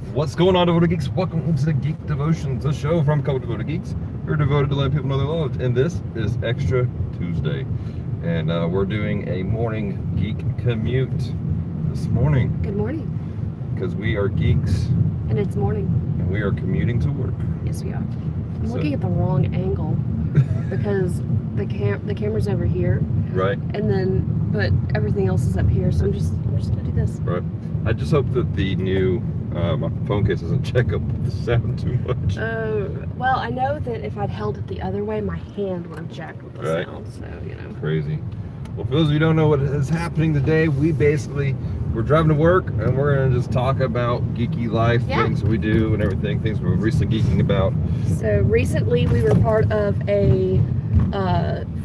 What's going on, Devoted Geeks? Welcome to the Geek Devotions, a show from Comm Devoted Geeks. We're devoted to letting people know they're loved, and this is Extra Tuesday. And we're doing a morning geek commute this morning. Good morning. Because we are geeks. And it's morning. And we are commuting to work. Yes, we are. I'm looking at the wrong angle because the camera's over here. Right. But everything else is up here, so I'm just gonna do this. Right. I just hope that the new my phone case doesn't check up the sound too much. Well, I know that if I'd held it the other way, my hand would have jacked with the sound, so, you know. Crazy. Well, for those of you who don't know what is happening today, we're driving to work, and we're going to just talk about geeky life, things we do and everything, things we're recently geeking about. So, recently we were part of a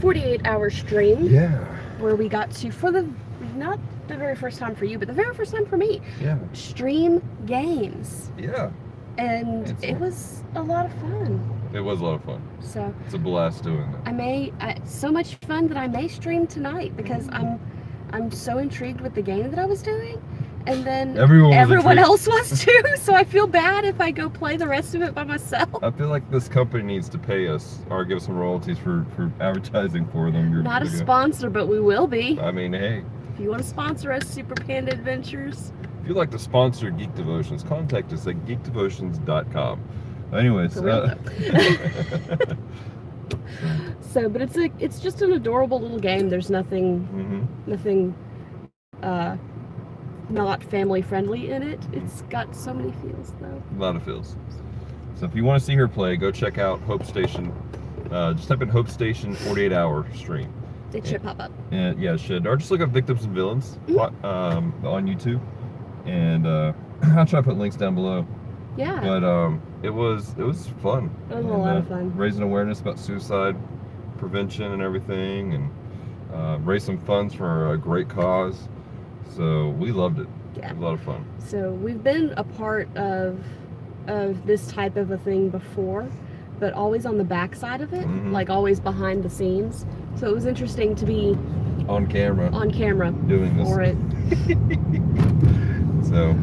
48-hour stream. Yeah. Where we got to, not the very first time for you, but the very first time for me. Yeah. Stream games. Yeah. And it was a lot of fun. It was a lot of fun. So it's a blast doing that. So much fun that I may stream tonight because I'm so intrigued with the game that I was doing. And then everyone else was too, so I feel bad if I go play the rest of it by myself. I feel like this company needs to pay us or give us some royalties for advertising for them. Not a sponsor, but we will be. I mean, hey. If you want to sponsor us, Super Panda Adventures. If you'd like to sponsor Geek Devotions, contact us at geekdevotions.com. Anyways. But it's just an adorable little game. There's nothing not family friendly in it. It's got so many feels though. A lot of feels. So if you want to see her play, go check out Hope Station. Just type in Hope Station 48-hour stream. It should pop up. And yeah, it should. Or just look up Victims and Villains on YouTube. And I'll try to put links down below. Yeah. But it was fun. It was a lot of fun. Raising awareness about suicide prevention and everything, and raise some funds for a great cause. So we loved it. Yeah. It was a lot of fun. So we've been a part of this type of a thing before, but always on the back side of it, like always behind the scenes. So it was interesting to be on camera doing this for it. So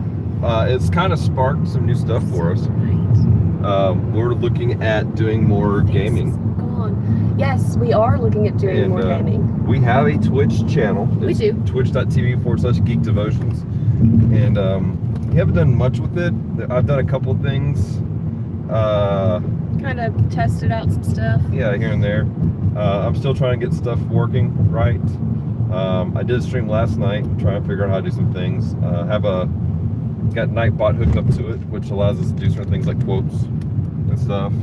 it's kind of sparked some new stuff for us. Right. We're looking at doing more gaming. Go on. Yes, we are looking at doing more gaming. We have a Twitch channel. We do. Twitch.tv/Geek Devotions. And we haven't done much with it. I've done a couple things. Kind of tested out some stuff. Yeah, here and there. I'm still trying to get stuff working right. I did a stream last night, trying to figure out how to do some things. Got Nightbot hooked up to it, which allows us to do certain things like quotes and stuff.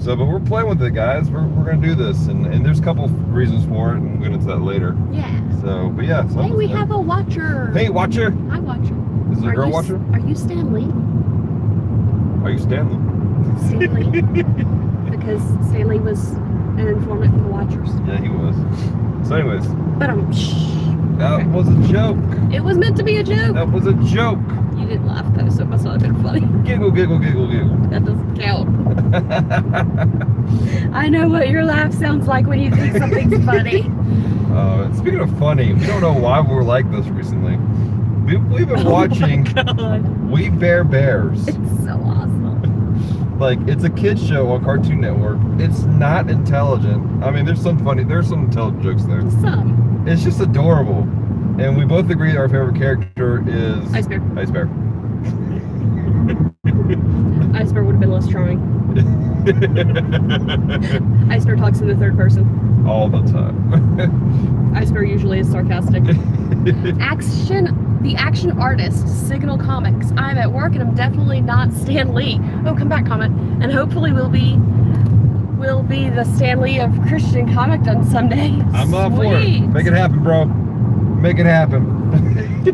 But we're playing with it, guys. We're going to do this, and there's a couple reasons for it, and we'll get into that later. Yeah. So, but yeah. Hey, we have a watcher. Hey, watcher. Hi, watcher. Is it a girl watcher? Are you Stanley? Are you Stanley? Stanley. Because Stanley was an informant for the watchers. Yeah, he was. So anyways. That was a joke. It was meant to be a joke. That was a joke. You didn't laugh though, so it must not have been funny. Giggle, giggle, giggle, giggle. That doesn't count. I know what your laugh sounds like when you think something's funny. Speaking of funny, we don't know why we're like this recently. We've been watching We Bare Bears. It's so awesome. Like, it's a kid's show on Cartoon Network. It's not intelligent. I mean, there's some intelligent jokes there. Some. It's just adorable. And we both agree that our favorite character is... Ice Bear. Ice Bear. Ice Bear would have been less charming. Ice Bear talks in the third person. All the time. Ice Bear usually is sarcastic. The action artist, Signal Comics. I'm at work and I'm definitely not Stan Lee. Oh, come back, Comet. And hopefully we'll be the Stan Lee of Christian Comicdom someday. I'm up for it. Make it happen, bro. Make it happen.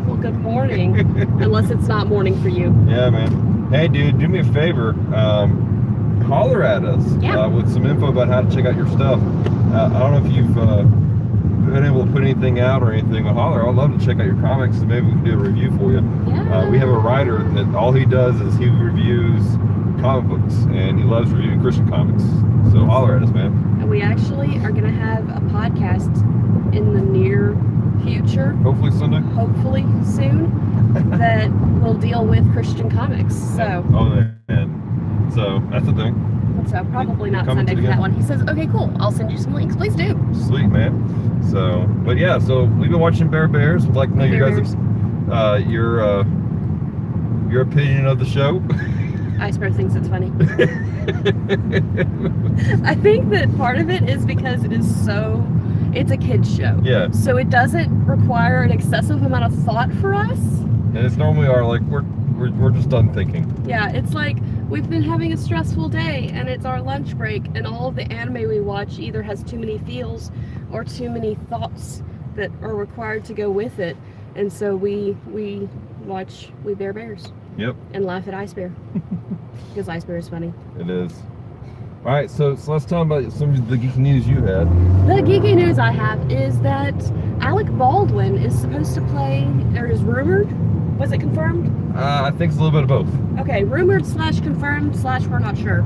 Well, good morning. Unless it's not morning for you. Yeah, man. Hey, dude, do me a favor. Holler at us with some info about how to check out your stuff. I don't know if you've been able to put anything out or anything, but holler. I'd love to check out your comics and maybe we can do a review for you. Yeah. We have a writer that all he does is he reviews comic books, and he loves reviewing Christian comics. So holler at us, man. And we actually are going to have a podcast in the near future. Hopefully Sunday. Hopefully soon. that will deal with Christian comics. So. Oh man. So that's the thing. So probably not Sunday for that one. He says, okay, cool. I'll send you some links. Please do. Sweet, man. So, but yeah, so we've been watching Bear Bears. We'd like to know your opinion of the show. Iceberg thinks it's funny. I think that part of it is because it's a kid's show. Yeah. So it doesn't require an excessive amount of thought for us. And it's normally we're just done thinking. Yeah, it's like we've been having a stressful day and it's our lunch break and all of the anime we watch either has too many feels or too many thoughts that are required to go with it. And so we watch We Bear Bears. Yep. And laugh at Ice Bear. Because Ice Bear is funny. It is. All right, so let's talk about some of the geeky news you had. The geeky news I have is that Alec Baldwin is supposed to play, or is rumored. Was it confirmed? I think it's a little bit of both. Okay, rumored / confirmed / we're not sure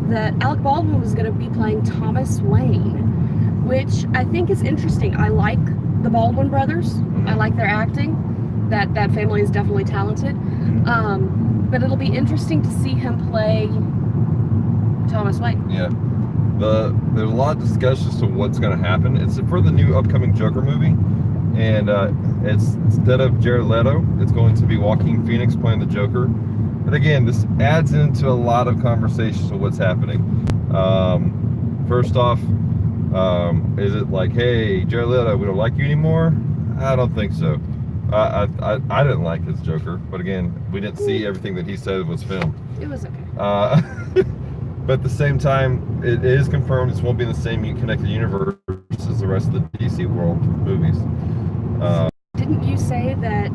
that Alec Baldwin was going to be playing Thomas Wayne, which I think is interesting. I like the Baldwin brothers. I like their acting. That family is definitely talented. But it'll be interesting to see him play Thomas Wayne. Yeah. There's a lot of discussion as to what's going to happen. It's for the new upcoming Joker movie. And it's instead of Jared Leto, it's going to be Joaquin Phoenix playing the Joker. But again, this adds into a lot of conversations of what's happening. First off, is it like, hey, Jared Leto, we don't like you anymore? I don't think so. I didn't like his Joker, but again, we didn't see everything that he said was filmed. It was okay. But at the same time, it is confirmed this won't be in the same connected universe as the rest of the DC world movies. Didn't you say that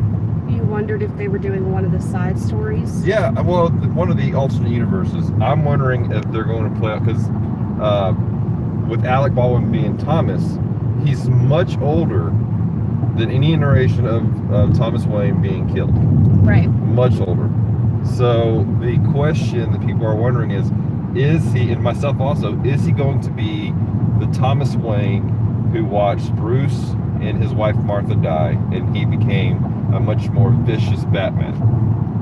you wondered if they were doing one of the side stories? Yeah, well, one of the alternate universes. I'm wondering if they're going to play out, because with Alec Baldwin being Thomas, he's much older than any iteration of Thomas Wayne being killed. Right. Much older. So the question that people are wondering is he, and myself also, is he going to be the Thomas Wayne who watched Bruce and his wife Martha die, and he became a much more vicious Batman?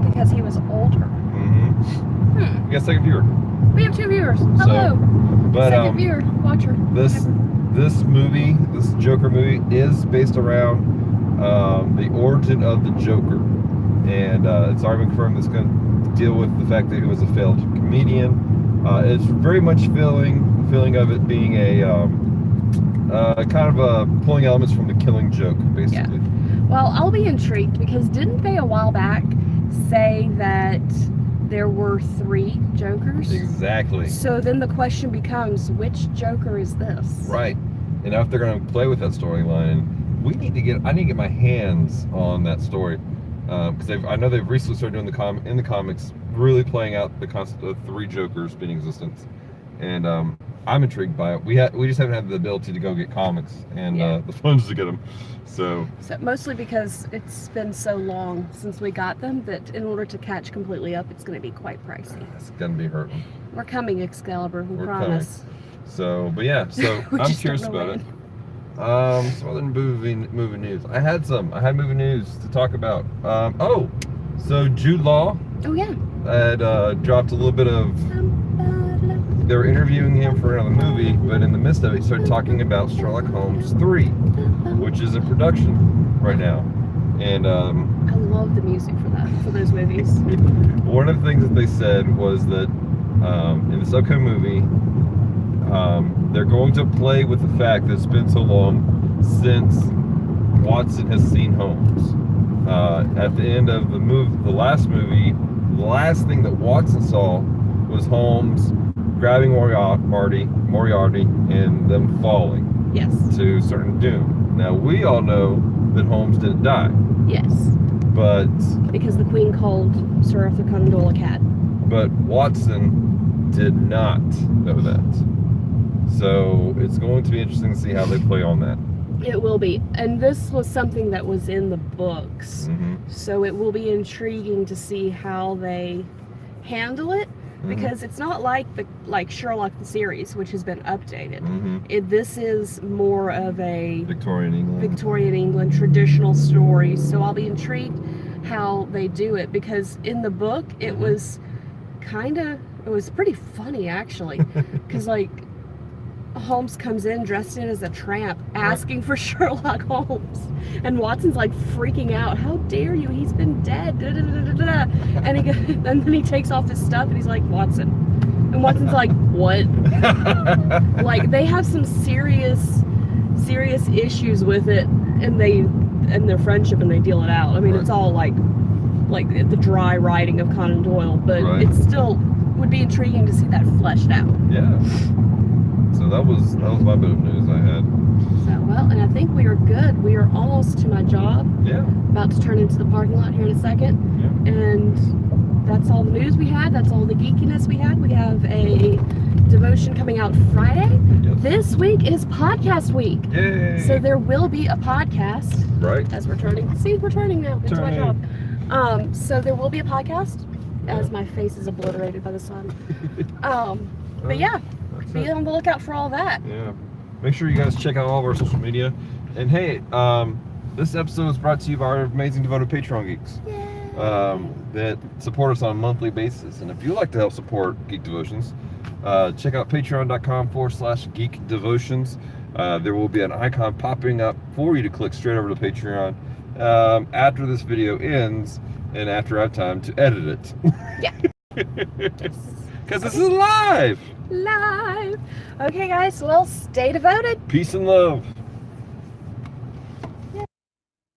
Because he was older. Mm-hmm. We got a second viewer. We have 2 viewers. Hello. But second viewer, watcher. This movie, this Joker movie, is based around the origin of the Joker, and it's already been confirmed it's going to deal with the fact that he was a failed comedian. It's very much feeling of it being a kind of a pulling elements from The Killing Joke, basically. Yeah. Well, I'll be intrigued because didn't they a while back say that there were 3 Jokers? Exactly. So then the question becomes, which Joker is this? Right. And now if they're going to play with that storyline, I need to get my hands on that story, because I know they've recently started doing in the comics, really playing out the concept of 3 Jokers being in existence, and I'm intrigued by it. We just haven't had the ability to go get comics and the funds to get them, so mostly because it's been so long since we got them that in order to catch completely up, it's going to be quite pricey. It's going to be hurting. We're coming, Excalibur. We promise. Coming. So, but yeah, so I'm curious about it. Some other movie news. I had movie news to talk about. So Jude Law. Oh yeah. Had dropped a little bit of. They were interviewing him for another movie, but in the midst of it, he started talking about Sherlock Holmes 3, which is in production right now. And I love the music for those movies. One of the things that they said was that in this upcoming movie, they're going to play with the fact that it's been so long since Watson has seen Holmes. At the end of the last movie, the last thing that Watson saw was Holmes grabbing Moriarty and them falling. Yes. To certain doom. Now we all know that Holmes didn't die. Yes. But because the Queen called Sir Arthur Conan Doyle a cat. But Watson did not know that. So it's going to be interesting to see how they play on that. It will be. And this was something that was in the books. Mm-hmm. So it will be intriguing to see how they handle it. Because it's not like Sherlock the series, which has been updated. Mm-hmm. This is more of a Victorian England traditional story. So I'll be intrigued how they do it, because in the book it was pretty funny actually, because like Holmes comes in dressed in as a tramp asking for Sherlock Holmes, and Watson's like freaking out, how dare you, he's been dead, da, da, da, da, da. And then he takes off his stuff and he's like, Watson, and Watson's like, what? Like they have some serious issues with it, and their friendship, and they deal it out. I mean, it's all like the dry writing of Conan Doyle, but it still would be intriguing to see that fleshed out. Yeah. So that was my bit of news I had. So, well, and I think we are good. We are almost to my job. Yeah. About to turn into the parking lot here in a second. Yeah. And that's all the news we had. That's all the geekiness we had. We have a devotion coming out Friday. Yes. This week is podcast week. Yay. So there will be a podcast. Right. As we're turning. See, we're turning now into my job. So there will be a podcast, as my face is obliterated by the sun. But yeah, be on the lookout for all that. Yeah. Make sure you guys check out all of our social media. And hey, this episode is brought to you by our amazing devoted Patreon geeks. That support us on a monthly basis. And if you'd like to help support Geek Devotions, check out patreon.com/Geek Devotions. There will be an icon popping up for you to click straight over to Patreon after this video ends, and after I have time to edit it. Yeah. Because this is live. Okay, guys, well, stay devoted. Peace and love.